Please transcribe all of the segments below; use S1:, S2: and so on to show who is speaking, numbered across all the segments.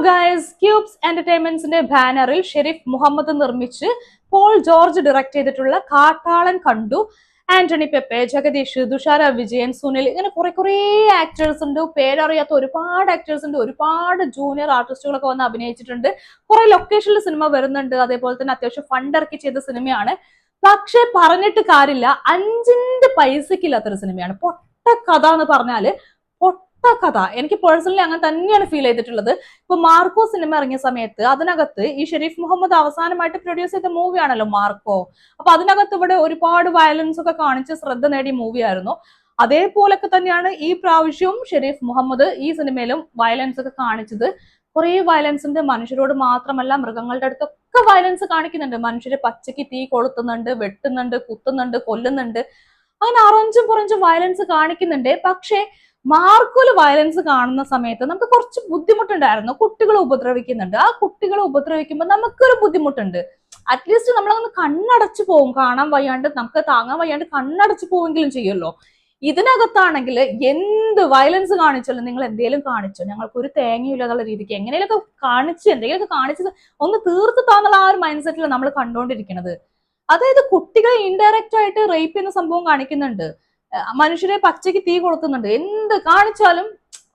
S1: Guys, cubes എന്റർടൈൻമെന്റ്സിന്റെ ബാനറിൽ ഷെരീഫ് മുഹമ്മദ് നിർമ്മിച്ച് Paul George direct ചെയ്തിട്ടുള്ള കാട്ടാളൻ കണ്ടു. ആന്റണി പെപ്പെ, ജഗദീഷ്, തുഷാര വിജയൻ, സുനിൽ, ഇങ്ങനെ കുറെ ആക്ടേഴ്സ് ഉണ്ട്. പേരറിയാത്ത ഒരുപാട് ആക്ടേഴ്സ് ഉണ്ട്. ഒരുപാട് ജൂനിയർ ആർട്ടിസ്റ്റുകളൊക്കെ വന്ന് അഭിനയിച്ചിട്ടുണ്ട്. കുറെ ലൊക്കേഷനിൽ സിനിമ വരുന്നുണ്ട്. അതേപോലെ തന്നെ അത്യാവശ്യം ഫണ്ട് ഇറക്കി ചെയ്ത സിനിമയാണ്. പക്ഷെ പറഞ്ഞിട്ട് കാര്യമില്ല, 5 പൈസക്കില്ലാത്തൊരു സിനിമയാണ്. പൊട്ട കഥ എന്ന് പറഞ്ഞാല് കഥ. എനിക്ക് പേഴ്സണലി അങ്ങനെ തന്നെയാണ് ഫീൽ ചെയ്തിട്ടുള്ളത്. ഇപ്പൊ മാർക്കോ സിനിമ ഇറങ്ങിയ സമയത്ത് അതിനകത്ത് ഈ ഷെരീഫ് മുഹമ്മദ് അവസാനമായിട്ട് പ്രൊഡ്യൂസ് ചെയ്ത മൂവിയാണല്ലോ മാർക്കോ. അപ്പൊ അതിനകത്ത് ഇവിടെ ഒരുപാട് വയലൻസ് ഒക്കെ കാണിച്ച് ശ്രദ്ധ നേടിയ മൂവിയായിരുന്നു. അതേപോലൊക്കെ തന്നെയാണ് ഈ പ്രാവശ്യവും ഷെരീഫ് മുഹമ്മദ് ഈ സിനിമയിലും വയലൻസ് ഒക്കെ കാണിച്ചത്. കുറെ വയലൻസ് ഉണ്ട്. മനുഷ്യരോട് മാത്രമല്ല, മൃഗങ്ങളുടെ അടുത്തൊക്കെ വയലൻസ് കാണിക്കുന്നുണ്ട്. മനുഷ്യരെ പച്ചയ്ക്ക് തീ കൊളുത്തുന്നുണ്ട്, വെട്ടുന്നുണ്ട്, കുത്തുന്നുണ്ട്, കൊല്ലുന്നുണ്ട്. അങ്ങനെ അറഞ്ചും പുറഞ്ചും വയലൻസ് കാണിക്കുന്നുണ്ട്. പക്ഷേ മാർക്കോല് വയലൻസ് കാണുന്ന സമയത്ത് നമുക്ക് കുറച്ച് ബുദ്ധിമുട്ടുണ്ടായിരുന്നു. കുട്ടികളെ ഉപദ്രവിക്കുന്നുണ്ട്. ആ കുട്ടികളെ ഉപദ്രവിക്കുമ്പോൾ നമുക്കൊരു ബുദ്ധിമുട്ടുണ്ട്. അറ്റ്ലീസ്റ്റ് നമ്മളൊന്ന് കണ്ണടച്ചു പോകും. കാണാൻ വയ്യാണ്ട്, നമുക്ക് താങ്ങാൻ വയ്യാണ്ട് കണ്ണടച്ചു പോവെങ്കിലും ചെയ്യുമല്ലോ. ഇതിനകത്താണെങ്കിൽ എന്ത് വയലൻസ് കാണിച്ചാലും നിങ്ങൾ എന്തെങ്കിലും കാണിച്ചോ, ഞങ്ങൾക്ക് ഒരു തേങ്ങയില്ല എന്നുള്ള രീതിക്ക് എങ്ങനെയൊക്കെ കാണിച്ച് എന്തെങ്കിലുമൊക്കെ കാണിച്ചത് ഒന്ന് തീർത്ത് താന്നുള്ള ആ ഒരു മൈൻഡ് സെറ്റിൽ നമ്മൾ കണ്ടുകൊണ്ടിരിക്കുന്നത്. അതായത് കുട്ടികളെ ഇൻഡയറക്റ്റ് ആയിട്ട് റേപ്പ് ചെയ്യുന്ന സംഭവം കാണിക്കുന്നുണ്ട്. മനുഷ്യരെ പച്ചയ്ക്ക് തീ കൊളുത്തുന്നുണ്ട്. എന്ത് കാണിച്ചാലും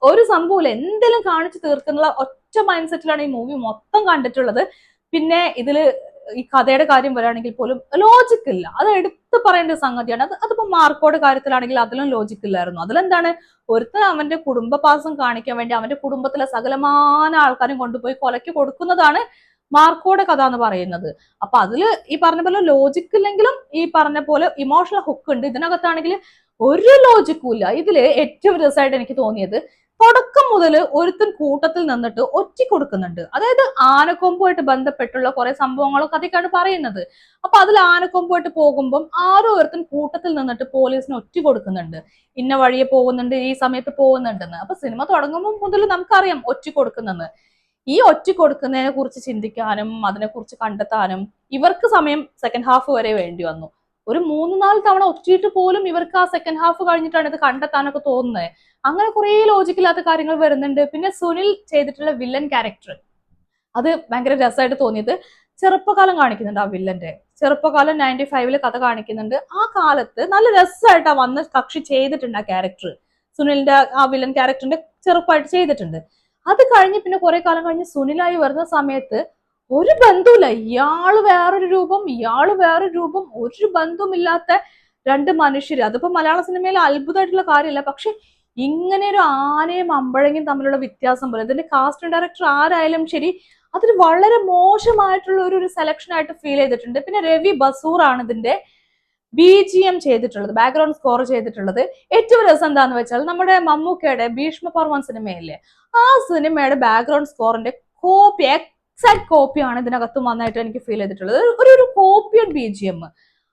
S1: ഒരു സംഭവമില്ല, എന്തെങ്കിലും കാണിച്ചു തീർക്കുന്ന ഒറ്റ മൈൻഡ് സെറ്റിലാണ് ഈ മൂവി മൊത്തം കണ്ടിട്ടുള്ളത്. പിന്നെ ഇതില് ഈ കഥയുടെ കാര്യം വരികയാണെങ്കിൽ പോലും ലോജിക് ഇല്ല. അത് എടുത്തു പറയേണ്ട സംഗതിയാണ്. അതിപ്പോ മാർക്കോയുടെ കാര്യത്തിലാണെങ്കിൽ അതിലും ലോജിക് ഇല്ലായിരുന്നു. അതിലെന്താണ്, ഒരുത്തൻ അവന്റെ കുടുംബപാസം കാണിക്കാൻ വേണ്ടി അവന്റെ കുടുംബത്തിലെ സകലമാന ആൾക്കാരും കൊണ്ടുപോയി കൊലയ്ക്ക് കൊടുക്കുന്നതാണ് മാർക്കോയുടെ കഥ എന്ന് പറയുന്നത്. അപ്പൊ അതില് ഈ പറഞ്ഞ പോലെ ലോജിക് ഇല്ലെങ്കിലും ഈ പറഞ്ഞ പോലെ ഇമോഷണൽ ഹുക്ക് ഉണ്ട്. ഇതിനകത്താണെങ്കിൽ ഒരു ലോജിക്കും ഇല്ല. ഇതില് ഏറ്റവും രസമായിട്ട് എനിക്ക് തോന്നിയത്, തുടക്കം മുതൽ ഒരുത്തൻ കൂട്ടത്തിൽ നിന്നിട്ട് ഒറ്റ കൊടുക്കുന്നുണ്ട്. അതായത് ആനക്കൊമ്പുമായിട്ട് ബന്ധപ്പെട്ടുള്ള കുറെ സംഭവങ്ങളൊക്കെ അതൊക്കെയാണ് പറയുന്നത്. അപ്പൊ അതിൽ ആനക്കൊമ്പുമായിട്ട് പോകുമ്പോൾ ആരോ ഒരുത്തൻ കൂട്ടത്തിൽ നിന്നിട്ട് പോലീസിന് ഒറ്റ കൊടുക്കുന്നുണ്ട്. ഇന്ന വഴിയെ പോകുന്നുണ്ട്, ഈ സമയത്ത് പോകുന്നുണ്ടെന്ന്. അപ്പൊ സിനിമ തുടങ്ങുമ്പോൾ മുതൽ നമുക്കറിയാം ഒറ്റ കൊടുക്കുന്നെന്ന്. ഈ ഒറ്റ കൊടുക്കുന്നതിനെ കുറിച്ച് ചിന്തിക്കാനും അതിനെക്കുറിച്ച് കണ്ടെത്താനും ഇവർക്ക് സമയം സെക്കൻഡ് ഹാഫ് വരെ വേണ്ടി വന്നു. ഒരു 3-4 തവണ ഒറ്റയിട്ട് പോലും ഇവർക്ക് ആ സെക്കൻഡ് ഹാഫ് കഴിഞ്ഞിട്ടാണ് ഇത് കണ്ടെത്താനൊക്കെ തോന്നുന്നത്. അങ്ങനെ കുറെ ലോജിക്കില്ലാത്ത കാര്യങ്ങൾ വരുന്നുണ്ട്. പിന്നെ സുനിൽ ചെയ്തിട്ടുള്ള വില്ലൻ ക്യാരക്ടർ, അത് ഭയങ്കര രസമായിട്ട് തോന്നിയത്. ചെറുപ്പകാലം കാണിക്കുന്നുണ്ട്. ആ വില്ലന്റെ ചെറുപ്പകാലം 95-ല് കഥ കാണിക്കുന്നുണ്ട്. ആ കാലത്ത് നല്ല രസമായിട്ട് ആ വന്ന കക്ഷി ചെയ്തിട്ടുണ്ട്. ആ ക്യാരക്ടർ സുനിലിന്റെ ആ വില്ലൻ ക്യാരക്ടറിന്റെ ചെറുപ്പമായിട്ട് ചെയ്തിട്ടുണ്ട്. അത് കഴിഞ്ഞ് പിന്നെ കുറെ കാലം കഴിഞ്ഞ് സുനിലായി വരുന്ന സമയത്ത് ഒരു ബന്ധവുമില്ല. ഇയാള് വേറൊരു രൂപം, ഇയാള് വേറൊരു രൂപം, ഒരു ബന്ധവുമില്ലാത്ത 2 മനുഷ്യര്. അതിപ്പോ മലയാള സിനിമയിൽ അത്ഭുതമായിട്ടുള്ള കാര്യമില്ല. പക്ഷെ ഇങ്ങനെ ഒരു ആനയും അമ്പഴങ്ങയും തമ്മിലുള്ള വ്യത്യാസം പോലെ ഇതിന്റെ കാസ്റ്റ് ഡയറക്ടർ ആരായാലും ശരി, അതിന് വളരെ മോശമായിട്ടുള്ള ഒരു സെലക്ഷൻ ആയിട്ട് ഫീൽ ചെയ്തിട്ടുണ്ട്. പിന്നെ രവി ബസൂർ ആണ് ഇതിന്റെ BGM ചെയ്തിട്ടുള്ളത്, ബാക്ക്ഗ്രൗണ്ട് സ്കോർ ചെയ്തിട്ടുള്ളത്. ഏറ്റവും രസം എന്താന്ന് വെച്ചാൽ നമ്മുടെ മമ്മൂക്കയുടെ ഭീഷ്മപർവൻ സിനിമയില്ലേ, ആ സിനിമയുടെ ബാക്ക്ഗ്രൗണ്ട് സ്കോറിന്റെ കോപ്പി, എക്സാക്ട് കോപ്പിയാണ് ഇതിനകത്ത് വന്നായിട്ട് എനിക്ക് ഫീൽ ചെയ്തിട്ടുള്ളത്. ഒരു കോപ്പിയഡ് BGM.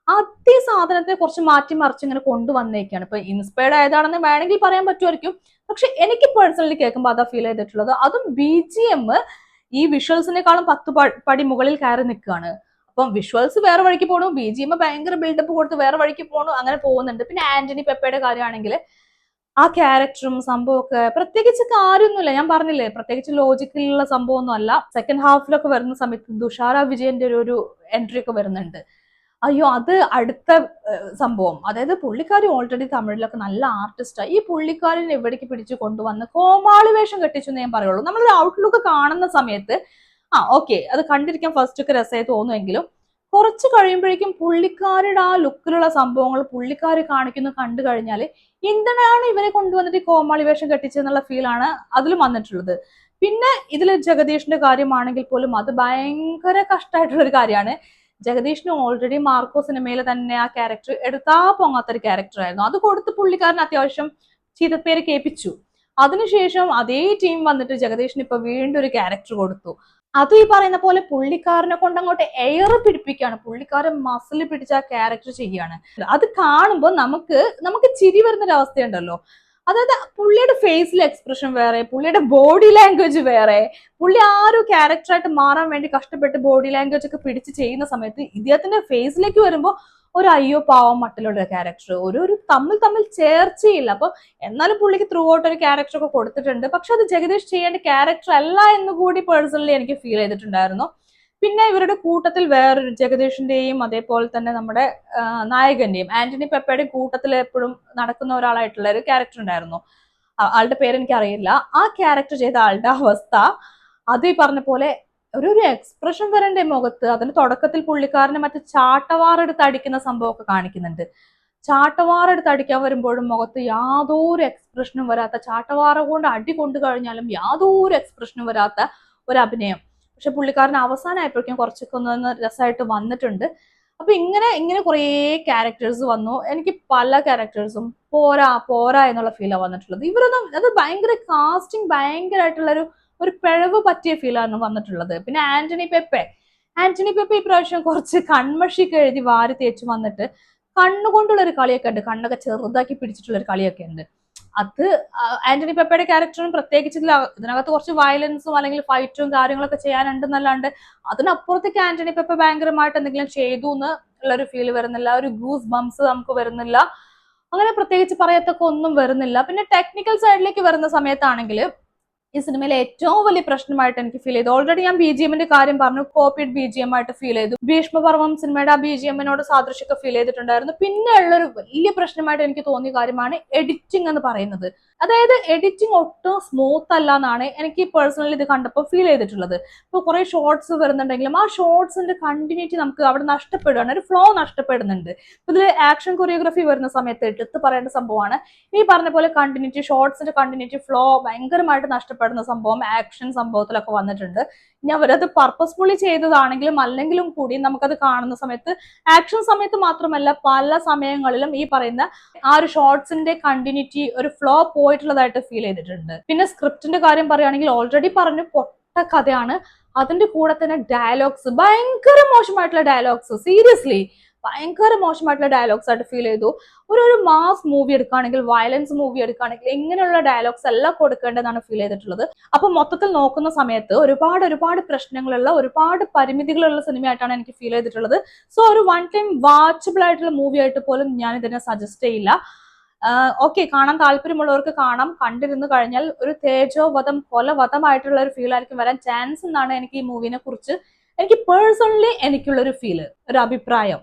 S1: അതേ സാധനത്തെ കുറച്ച് മാറ്റി മറിച്ച് ഇങ്ങനെ കൊണ്ടുവന്നേക്കാണ്. ഇപ്പൊ ഇൻസ്പയർഡ് ആയതാണെന്ന് വേണമെങ്കിൽ പറയാൻ പറ്റുമായിരിക്കും. പക്ഷെ എനിക്ക് പേഴ്സണലി കേൾക്കുമ്പോൾ അതാ ഫീൽ ചെയ്തിട്ടുള്ളത്. അതും BGM ഈ വിഷ്വൽസിനെക്കാളും 10 പടി മുകളിൽ കയറി നിൽക്കുകയാണ്. അപ്പം വിഷ്വൽസ് വേറെ വഴിക്ക് പോകണു, BGM ഭയങ്കര ബിൽഡപ്പ് കൊടുത്ത് വേറെ വഴിക്ക് പോകണു, അങ്ങനെ പോകുന്നുണ്ട്. പിന്നെ ആന്റണി പെപ്പയുടെ കാര്യമാണെങ്കിൽ ആ ക്യാരക്ടറും സംഭവമൊക്കെ പ്രത്യേകിച്ച് കാര്യമൊന്നുമില്ല. ഞാൻ പറഞ്ഞില്ലേ, പ്രത്യേകിച്ച് ലോജിക്കലുള്ള സംഭവമൊന്നും അല്ല. സെക്കൻഡ് ഹാഫിലൊക്കെ വരുന്ന സമയത്ത് തുഷാര വിജയന്റെ ഒരു എൻട്രി ഒക്കെ വരുന്നുണ്ട്. അയ്യോ, അത് അടുത്ത സംഭവം. അതായത് പുള്ളിക്കാരി ഓൾറെഡി തമിഴിലൊക്കെ നല്ല ആർട്ടിസ്റ്റാണ്. ഈ പുള്ളിക്കാരിനെ എവിടേക്ക് പിടിച്ചു കൊണ്ടുവന്ന് കോമാളി വേഷം കെട്ടിച്ചു എന്ന് ഞാൻ പറയുള്ളൂ. നമ്മളൊരു ഔട്ട്ലുക്ക് കാണുന്ന സമയത്ത് ഓക്കെ, അത് കണ്ടിരിക്കാൻ ഫസ്റ്റ് ഒക്കെ രസമായി തോന്നുമെങ്കിലും കുറച്ച് കഴിയുമ്പോഴേക്കും പുള്ളിക്കാരുടെ ആ ലുക്കിലുള്ള സംഭവങ്ങൾ പുള്ളിക്കാർ കാണിക്കുന്ന കണ്ടു കഴിഞ്ഞാൽ എന്തിനാണ് ഇവരെ കൊണ്ടുവന്നിട്ട് ഈ കോമാളി വേഷം കെട്ടിച്ചെന്നുള്ള ഫീലാണ് അതിലും വന്നിട്ടുള്ളത്. പിന്നെ ഇതിൽ ജഗദീഷിന്റെ കാര്യമാണെങ്കിൽ പോലും അത് ഭയങ്കര കഷ്ടമായിട്ടുള്ള ഒരു കാര്യമാണ്. ജഗദീഷിന് ഓൾറെഡി മാർക്കോ സിനിമയിൽ തന്നെ ആ ക്യാരക്ടർ എടുത്താ പൊങ്ങാത്തൊരു ക്യാരക്ടർ ആയിരുന്നു. അത് കൊടുത്ത് പുള്ളിക്കാരൻ അത്യാവശ്യം ചീത്തപ്പേര് കേൾപ്പിച്ചു. അതിനുശേഷം അതേ ടീം വന്നിട്ട് ജഗദീഷിന് ഇപ്പൊ വീണ്ടും ഒരു ക്യാരക്ടർ കൊടുത്തു. അത് ഈ പറയുന്ന പോലെ പുള്ളിക്കാരനെ കൊണ്ട് അങ്ങോട്ട് എയർ പിടിപ്പിക്കുകയാണ്. പുള്ളിക്കാരൻ മസിൽ പിടിച്ച ആ ക്യാരക്ടർ ചെയ്യാണ്. അത് കാണുമ്പോൾ നമുക്ക് ചിരി വരുന്നൊരു അവസ്ഥയുണ്ടല്ലോ. അതായത് പുള്ളിയുടെ ഫേസിലെ എക്സ്പ്രഷൻ വേറെ, പുള്ളിയുടെ ബോഡി ലാംഗ്വേജ് വേറെ. പുള്ളി ആ ഒരു ക്യാരക്ടറായിട്ട് മാറാൻ വേണ്ടി കഷ്ടപ്പെട്ട് ബോഡി ലാംഗ്വേജ് ഒക്കെ പിടിച്ച് ചെയ്യുന്ന സമയത്ത് ഇദ്ദേഹത്തിന്റെ ഫേസിലേക്ക് വരുമ്പോൾ ഒരു അയ്യോ പാവം മട്ടിലുള്ള ക്യാരക്ടർ, ഒരു തമ്മിൽ തമ്മിൽ ചേർച്ചയില്ല. അപ്പൊ എന്നാലും പുള്ളിക്ക് ത്രൂ ഔട്ട് ഒരു ക്യാരക്ടർ ഒക്കെ കൊടുത്തിട്ടുണ്ട്. പക്ഷെ അത് ജഗദീഷ് ചെയ്യേണ്ട ക്യാരക്ടർ അല്ല എന്ന് കൂടി പേഴ്സണലി എനിക്ക് ഫീൽ ചെയ്തിട്ടുണ്ടായിരുന്നു. പിന്നെ ഇവരുടെ കൂട്ടത്തിൽ വേറൊരു ജഗദീഷിന്റെയും അതേപോലെ തന്നെ നമ്മുടെ നായകന്റെയും ആന്റണി പെപ്പയുടെയും കൂട്ടത്തിൽ എപ്പോഴും നടക്കുന്ന ഒരാളായിട്ടുള്ള ഒരു ക്യാരക്ടർ ഉണ്ടായിരുന്നു. ആളുടെ പേര് എനിക്ക് അറിയില്ല. ആ ക്യാരക്ടർ ചെയ്ത ആളുടെ അവസ്ഥ, അത് ഈ പറഞ്ഞ പോലെ ഒരു എക്സ്പ്രഷൻ വരണ്ടേ മുഖത്ത്. അതിന് തുടക്കത്തിൽ പുള്ളിക്കാരനെ മറ്റേ ചാട്ടവാറെടുത്ത് അടിക്കുന്ന സംഭവമൊക്കെ കാണിക്കുന്നുണ്ട്. ചാട്ടവാറെടുത്ത് അടിക്കാൻ വരുമ്പോഴും മുഖത്ത് യാതൊരു എക്സ്പ്രഷനും വരാത്ത, ചാട്ടവാറ കൊണ്ട് അടി കൊണ്ടു കഴിഞ്ഞാലും യാതൊരു എക്സ്പ്രഷനും വരാത്ത ഒരു അഭിനയം. പക്ഷെ പുള്ളിക്കാരൻ അവസാനമായപ്പോഴേക്കും കുറച്ചൊക്കെ ഒന്ന് രസമായിട്ട് വന്നിട്ടുണ്ട്. അപ്പൊ ഇങ്ങനെ ഇങ്ങനെ കുറേ ക്യാരക്ടേഴ്സ് വന്നു. എനിക്ക് പല ക്യാരക്ടേഴ്സും പോരാ പോരാ എന്നുള്ള ഫീലാണ് വന്നിട്ടുള്ളത്. ഇവരൊന്നും അത് ഭയങ്കര കാസ്റ്റിംഗ് ഭയങ്കരമായിട്ടുള്ള ഒരു പിഴവ് പറ്റിയ ഫീലാണ് വന്നിട്ടുള്ളത്. പിന്നെ ആന്റണി പെപ്പെ ഈ പ്രാവശ്യം കുറച്ച് കൺമഷിക്ക് എഴുതി വാരി തേച്ച് വന്നിട്ട് കണ്ണുകൊണ്ടുള്ള ഒരു കളിയൊക്കെ ഉണ്ട്, കണ്ണൊക്കെ ചെറുതാക്കി പിടിച്ചിട്ടുള്ള ഒരു കളിയൊക്കെ ഉണ്ട്. അത് ആന്റണി പെപ്പയുടെ ക്യാരക്ടറും പ്രത്യേകിച്ച് ഇതിനകത്ത് കുറച്ച് വയലൻസും അല്ലെങ്കിൽ ഫൈറ്റും കാര്യങ്ങളൊക്കെ ചെയ്യാനുണ്ടെന്നല്ലാണ്ട് അതിനപ്പുറത്തേക്ക് ആന്റണി പെപ്പ ഭയങ്കരമായിട്ട് എന്തെങ്കിലും ചെയ്തു എന്ന് ഉള്ളൊരു ഫീൽ വരുന്നില്ല. ഒരു ഗൂസ് ബംസ് നമുക്ക് വരുന്നില്ല. അങ്ങനെ പ്രത്യേകിച്ച് പറയത്തൊക്കെ ഒന്നും വരുന്നില്ല. പിന്നെ ടെക്നിക്കൽ സൈഡിലേക്ക് വരുന്ന സമയത്താണെങ്കിൽ ഈ സിനിമയിലെ ഏറ്റവും വലിയ പ്രശ്നമായിട്ട് എനിക്ക് ഫീൽ ചെയ്തു. ഓൾറെഡി ഞാൻ BGMന്റെ കാര്യം പറഞ്ഞു, കോപ്പിഡ് BGM ആയിട്ട് ഫീൽ ചെയ്തു. ഭീഷ്മപർവം സിനിമയുടെ ആ BGMനോട് സാദൃശ്യമൊക്കെ ഫീൽ ചെയ്തിട്ടുണ്ടായിരുന്നു. പിന്നെ ഉള്ളൊരു വലിയ പ്രശ്നമായിട്ട് എനിക്ക് തോന്നിയ കാര്യമാണ് എഡിറ്റിംഗ് എന്ന് പറയുന്നത്. അതായത് എഡിറ്റിംഗ് ഒട്ടും സ്മൂത്ത് അല്ല എന്നാണ് എനിക്ക് പേഴ്സണലി ഇത് കണ്ടപ്പോൾ ഫീൽ ചെയ്തിട്ടുള്ളത്. ഇപ്പൊ കുറെ ഷോർട്സ് വരുന്നുണ്ടെങ്കിലും ആ ഷോർട്സിന്റെ കണ്ടിന്യൂറ്റി നമുക്ക് അവിടെ നഷ്ടപ്പെടുകയാണ്, ഒരു ഫ്ലോ നഷ്ടപ്പെടുന്നുണ്ട്. ഇതിൽ ആക്ഷൻ കൊറിയോഗ്രഫി വരുന്ന സമയത്ത് എടുത്ത് പറയേണ്ട സംഭവമാണ് ഈ പറഞ്ഞ പോലെ കണ്ടിന്യൂറ്റി, ഷോർട്സിന്റെ കണ്ടിന്യൂറ്റി, ഫ്ലോ ഭയങ്കരമായിട്ട് നഷ്ടപ്പെടുന്ന സംഭവം ആക്ഷൻ സംഭവത്തിലൊക്കെ വന്നിട്ടുണ്ട്. ഇനി അവരത് പർപ്പസ്ഫുള്ളി ചെയ്തതാണെങ്കിലും അല്ലെങ്കിലും കൂടി നമുക്കത് കാണുന്ന സമയത്ത് ആക്ഷൻ സമയത്ത് മാത്രമല്ല പല സമയങ്ങളിലും ഈ പറയുന്ന ആ ഒരു ഷോർട്സിന്റെ കണ്ടിന്യൂറ്റി, ഒരു ഫ്ലോ പോയിട്ടുള്ളതായിട്ട് ഫീൽ ചെയ്തിട്ടുണ്ട്. പിന്നെ സ്ക്രിപ്റ്റിന്റെ കാര്യം പറയുകയാണെങ്കിൽ ഓൾറെഡി പറഞ്ഞു പൊട്ട കഥയാണ്. അതിന്റെ കൂടെ തന്നെ ഡയലോഗ്സ് ഭയങ്കര മോശമായിട്ടുള്ള ഡയലോഗ്സ്, സീരിയസ്ലി ഭയങ്കര മോശമായിട്ടുള്ള ഡയലോഗ്സ് ആയിട്ട് ഫീൽ ചെയ്തു. ഒരു മാസ് മൂവി എടുക്കുകയാണെങ്കിൽ, വയലൻസ് മൂവി എടുക്കുകയാണെങ്കിൽ ഇങ്ങനെയുള്ള ഡയലോഗ്സ് എല്ലാം കൊടുക്കേണ്ടതാണ് ഫീൽ ചെയ്തിട്ടുള്ളത്. അപ്പൊ മൊത്തത്തിൽ നോക്കുന്ന സമയത്ത് ഒരുപാട് പ്രശ്നങ്ങളുള്ള, ഒരുപാട് പരിമിതികളുള്ള സിനിമയായിട്ടാണ് എനിക്ക് ഫീൽ ചെയ്തിട്ടുള്ളത്. സോ ഒരു വൺ ടൈം വാച്ചബിൾ ആയിട്ടുള്ള മൂവി ആയിട്ട് പോലും ഞാൻ ഇതിനെ സജസ്റ്റ് ചെയ്യില്ല. ഓക്കെ, കാണാൻ താല്പര്യമുള്ളവർക്ക് കാണാം. കണ്ടിരുന്നു കഴിഞ്ഞാൽ ഒരു തേജോവധം, കൊലവധമായിട്ടുള്ള ഒരു ഫീൽ ആയിരിക്കും വരാൻ ചാൻസ് എന്നാണ് എനിക്ക് ഈ മൂവിനെ കുറിച്ച്, എനിക്ക് പേഴ്സണലി എനിക്കുള്ള ഒരു ഫീല്, ഒരു അഭിപ്രായം.